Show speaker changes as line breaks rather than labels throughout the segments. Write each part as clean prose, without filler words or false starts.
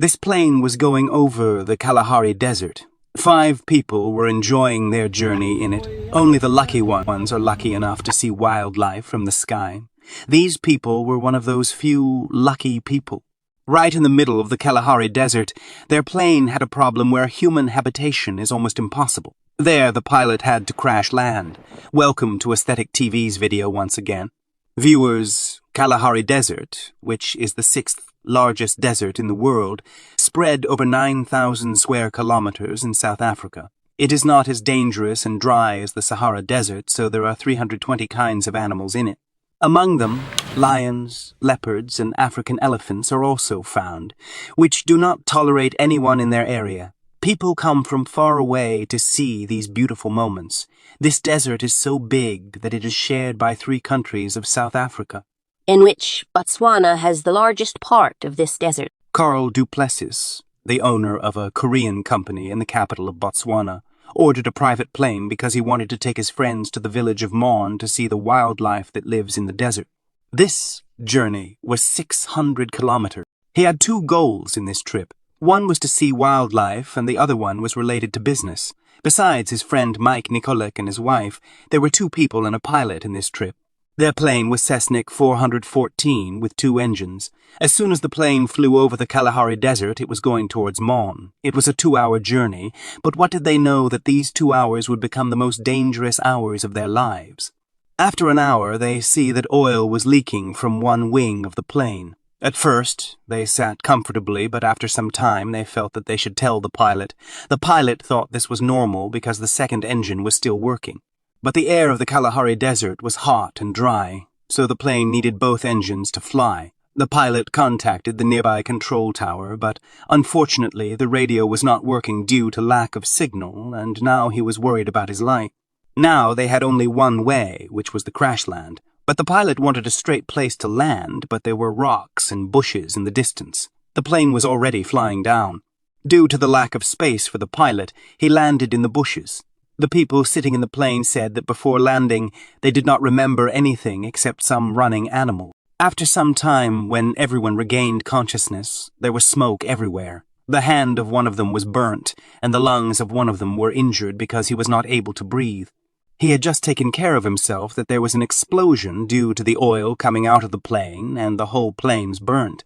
This plane was going over the Kalahari Desert. 5 people were enjoying their journey in it. Only the lucky ones are lucky enough to see wildlife from the sky. These people were one of those few lucky people. Right in the middle of the Kalahari Desert, their plane had a problem where human habitation is almost impossible. There, the pilot had to crash land. Welcome to Aesthetic TV's video once again. Viewers, Kalahari Desert, which is the 6th largest desert in the world, spread over 9,000 square kilometers in South Africa. It is not as dangerous and dry as the Sahara Desert, so there are 320 kinds of animals in it. Among them, lions, leopards, and African elephants are also found, which do not tolerate anyone in their area. People come from far away to see these beautiful moments. This desert is so big that it is shared by 3 countries of South Africa,
in which Botswana has the largest part of this desert.
Carl Du Plessis, the owner of a Korean company in the capital of Botswana, ordered a private plane because he wanted to take his friends to the village of Mon to see the wildlife that lives in the desert. This journey was 600 kilometers. He had 2 goals in this trip. One was to see wildlife, and the other one was related to business. Besides his friend Mike Nikolek and his wife, there were 2 people and a pilot in this trip. Their plane was Cessna 414 with 2 engines. As soon as the plane flew over the Kalahari Desert, it was going towards Mon. It was a 2-hour journey, but what did they know that these 2 hours would become the most dangerous hours of their lives? After an hour, they see that oil was leaking from one wing of the plane. At first, they sat comfortably, but after some time they felt that they should tell the pilot. The pilot thought this was normal because the second engine was still working. But the air of the Kalahari Desert was hot and dry, so the plane needed both engines to fly. The pilot contacted the nearby control tower, but unfortunately the radio was not working due to lack of signal, and now he was worried about his life. Now they had only one way, which was the crash land. But the pilot wanted a straight place to land, but there were rocks and bushes in the distance. The plane was already flying down. Due to the lack of space for the pilot, he landed in the bushes. The people sitting in the plane said that before landing, they did not remember anything except some running animal. After some time, when everyone regained consciousness, there was smoke everywhere. The hand of one of them was burnt, and the lungs of one of them were injured because he was not able to breathe. He had just taken care of himself that there was an explosion due to the oil coming out of the plane, and the whole plane's burnt.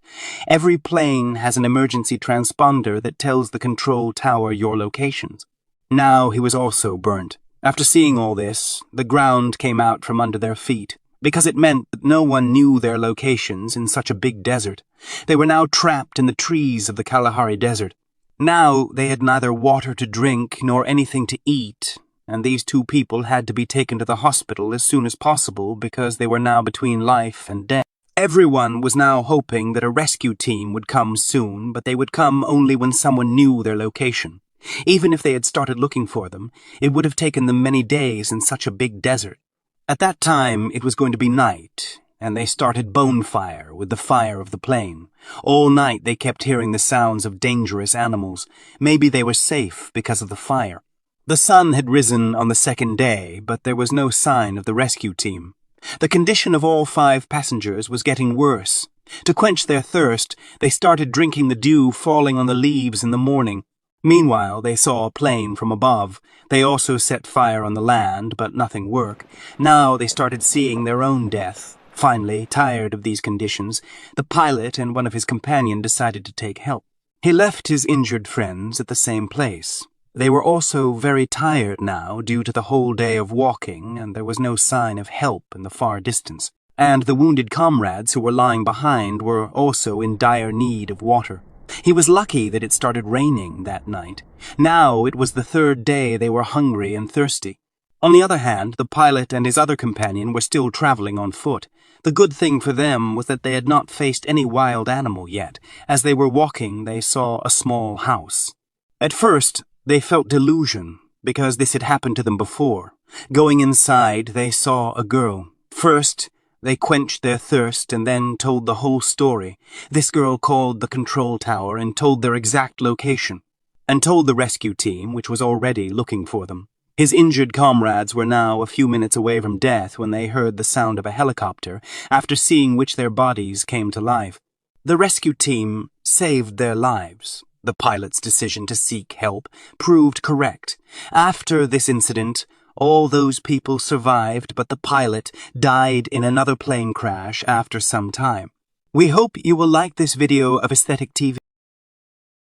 Every plane has an emergency transponder that tells the control tower your locations. Now he was also burnt. After seeing all this, the ground came out from under their feet, because it meant that no one knew their locations in such a big desert. They were now trapped in the trees of the Kalahari Desert. Now they had neither water to drink nor anything to eat, and these 2 people had to be taken to the hospital as soon as possible because they were now between life and death. Everyone was now hoping that a rescue team would come soon, but they would come only when someone knew their location. Even if they had started looking for them, it would have taken them many days in such a big desert. At that time, it was going to be night, and they started bonfire with the fire of the plane. All night they kept hearing the sounds of dangerous animals. Maybe they were safe because of the fire. The sun had risen on the 2nd day, but there was no sign of the rescue team. The condition of all 5 passengers was getting worse. To quench their thirst, they started drinking the dew falling on the leaves in the morning. Meanwhile, they saw a plane from above. They also set fire on the land, but nothing worked. Now they started seeing their own death. Finally, tired of these conditions, the pilot and one of his companions decided to take help. He left his injured friends at the same place. They were also very tired now due to the whole day of walking, and there was no sign of help in the far distance. And the wounded comrades who were lying behind were also in dire need of water. He was lucky that it started raining that night. Now it was the 3rd day they were hungry and thirsty. On the other hand, the pilot and his other companion were still traveling on foot. The good thing for them was that they had not faced any wild animal yet. As they were walking, they saw a small house. At first, they felt delusion, because this had happened to them before. Going inside, they saw a girl. First, they quenched their thirst and then told the whole story. This girl called the control tower and told their exact location, and told the rescue team, which was already looking for them. His injured comrades were now a few minutes away from death when they heard the sound of a helicopter, after seeing which their bodies came to life. The rescue team saved their lives. The pilot's decision to seek help proved correct. After this incident, all those people survived, but the pilot died in another plane crash after some time. We hope you will like this video of Aesthetic TV.